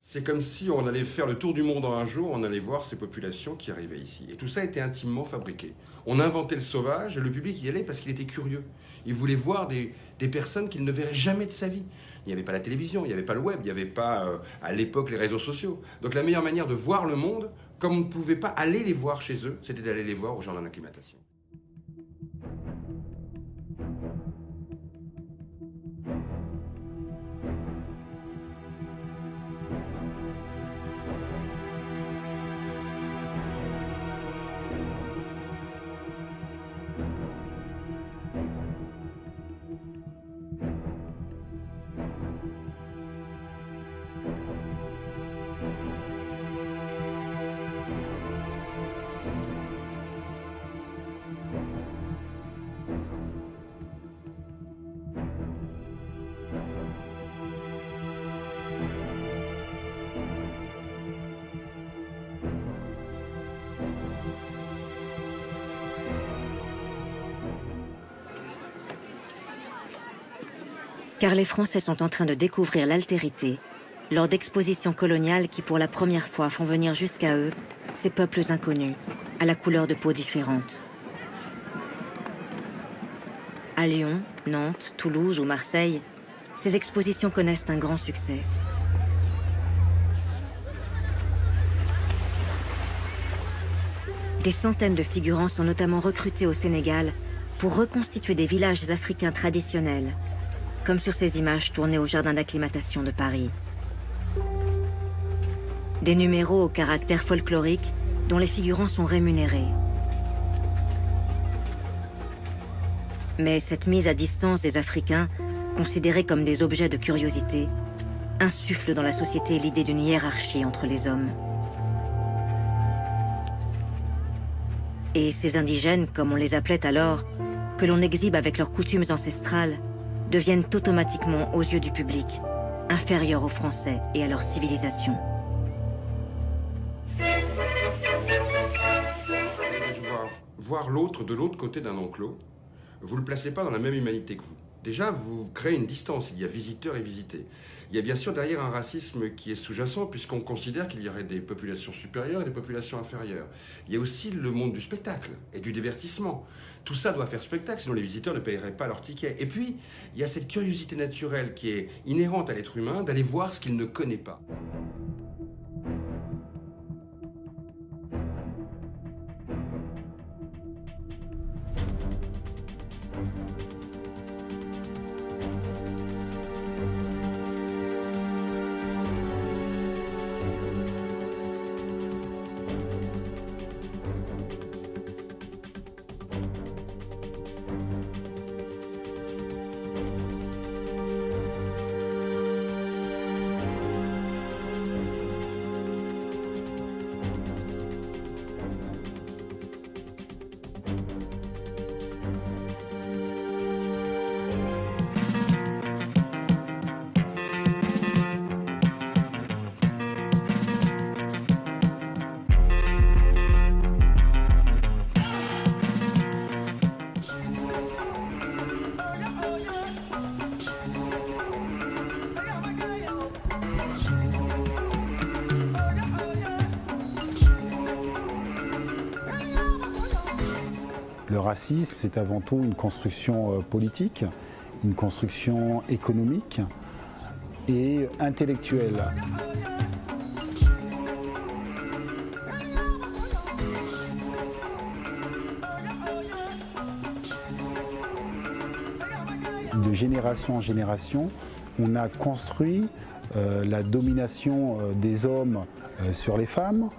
C'est comme si on allait faire le tour du monde en un jour, on allait voir ces populations qui arrivaient ici. Et tout ça était intimement fabriqué. On inventait le sauvage et le public y allait parce qu'il était curieux. Il voulait voir des personnes qu'il ne verrait jamais de sa vie. Il n'y avait pas la télévision, il n'y avait pas le web, il n'y avait pas à l'époque les réseaux sociaux. Donc la meilleure manière de voir le monde, comme on ne pouvait pas aller les voir chez eux, c'était d'aller les voir au jardin d'acclimatation. Car les Français sont en train de découvrir l'altérité lors d'expositions coloniales qui pour la première fois font venir jusqu'à eux ces peuples inconnus, à la couleur de peau différente. À Lyon, Nantes, Toulouse ou Marseille, ces expositions connaissent un grand succès. Des centaines de figurants sont notamment recrutés au Sénégal pour reconstituer des villages africains traditionnels, comme sur ces images tournées au jardin d'acclimatation de Paris. Des numéros au caractère folklorique dont les figurants sont rémunérés. Mais cette mise à distance des Africains, considérés comme des objets de curiosité, insuffle dans la société l'idée d'une hiérarchie entre les hommes. Et ces indigènes, comme on les appelait alors, que l'on exhibe avec leurs coutumes ancestrales, deviennent automatiquement, aux yeux du public, inférieurs aux Français et à leur civilisation. Voir l'autre de l'autre côté d'un enclos, vous ne le placez pas dans la même humanité que vous. Déjà, vous créez une distance, il y a visiteurs et visités. Il y a bien sûr derrière un racisme qui est sous-jacent, puisqu'on considère qu'il y aurait des populations supérieures et des populations inférieures. Il y a aussi le monde du spectacle et du divertissement. Tout ça doit faire spectacle, sinon les visiteurs ne paieraient pas leur ticket. Et puis, il y a cette curiosité naturelle qui est inhérente à l'être humain, d'aller voir ce qu'il ne connaît pas. Le racisme, c'est avant tout une construction politique, une construction économique et intellectuelle. De génération en génération, on a construit la domination des hommes sur les femmes.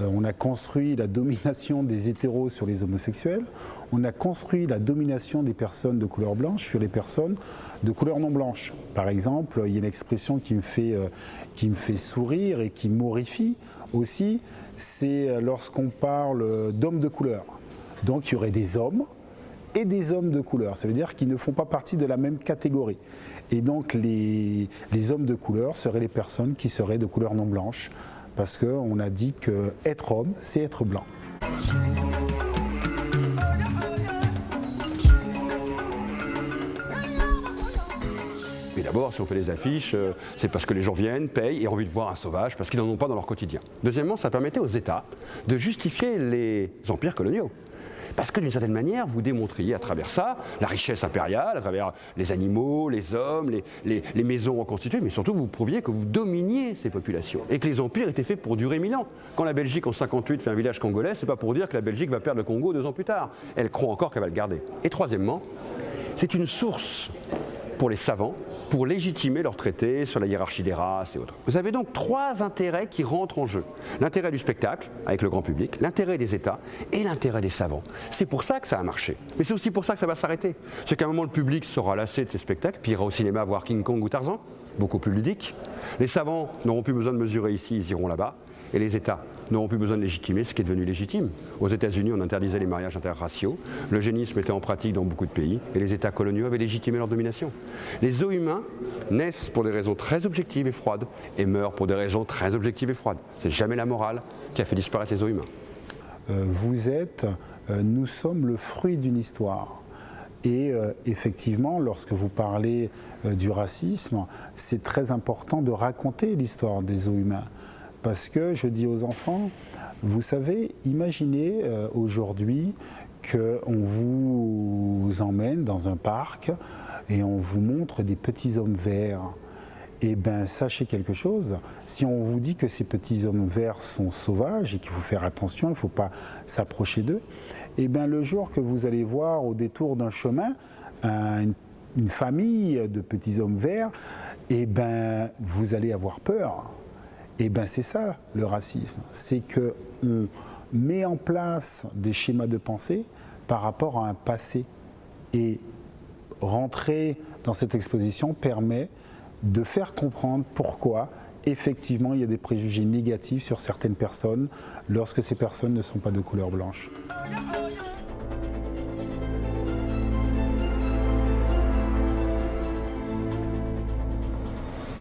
On a construit la domination des hétéros sur les homosexuels. On a construit la domination des personnes de couleur blanche sur les personnes de couleur non blanche. Par exemple, il y a une expression qui me fait sourire et qui m'horrifie aussi, c'est lorsqu'on parle d'hommes de couleur. Donc il y aurait des hommes et des hommes de couleur. Ça veut dire qu'ils ne font pas partie de la même catégorie. Et donc les hommes de couleur seraient les personnes qui seraient de couleur non blanche, parce qu'on a dit qu'être homme, c'est être blanc. D'abord, si on fait des affiches, c'est parce que les gens viennent, payent et ont envie de voir un sauvage, parce qu'ils n'en ont pas dans leur quotidien. Deuxièmement, ça permettait aux États de justifier les empires coloniaux. Parce que d'une certaine manière, vous démontriez à travers ça la richesse impériale, à travers les animaux, les hommes, les maisons reconstituées, mais surtout vous prouviez que vous dominiez ces populations et que les empires étaient faits pour durer 1000 ans. Quand la Belgique en 58 fait un village congolais, c'est pas pour dire que la Belgique va perdre le Congo 2 ans plus tard. Elle croit encore qu'elle va le garder. Et troisièmement, c'est une source pour les savants, pour légitimer leurs traités sur la hiérarchie des races et autres. Vous avez donc 3 intérêts qui rentrent en jeu. L'intérêt du spectacle, avec le grand public, l'intérêt des États et l'intérêt des savants. C'est pour ça que ça a marché. Mais c'est aussi pour ça que ça va s'arrêter. C'est qu'à un moment, le public sera lassé de ces spectacles, puis ira au cinéma voir King Kong ou Tarzan, beaucoup plus ludique. Les savants n'auront plus besoin de mesurer ici, ils iront là-bas. Et les États n'auront plus besoin de légitimer ce qui est devenu légitime. Aux États-Unis, on interdisait les mariages interraciaux, l'eugénisme était en pratique dans beaucoup de pays, et les États coloniaux avaient légitimé leur domination. Les zoos humains naissent pour des raisons très objectives et froides, et meurent pour des raisons très objectives et froides. C'est jamais la morale qui a fait disparaître les zoos humains. Nous sommes le fruit d'une histoire. Et effectivement, lorsque vous parlez du racisme, c'est très important de raconter l'histoire des zoos humains. Parce que je dis aux enfants, vous savez, imaginez aujourd'hui qu'on vous emmène dans un parc et on vous montre des petits hommes verts. Eh bien, sachez quelque chose, si on vous dit que ces petits hommes verts sont sauvages et qu'il faut faire attention, il ne faut pas s'approcher d'eux, eh bien, le jour que vous allez voir au détour d'un chemin une famille de petits hommes verts, eh bien, vous allez avoir peur. Eh bien, c'est ça le racisme, c'est qu'on met en place des schémas de pensée par rapport à un passé. Et rentrer dans cette exposition permet de faire comprendre pourquoi, effectivement, il y a des préjugés négatifs sur certaines personnes lorsque ces personnes ne sont pas de couleur blanche.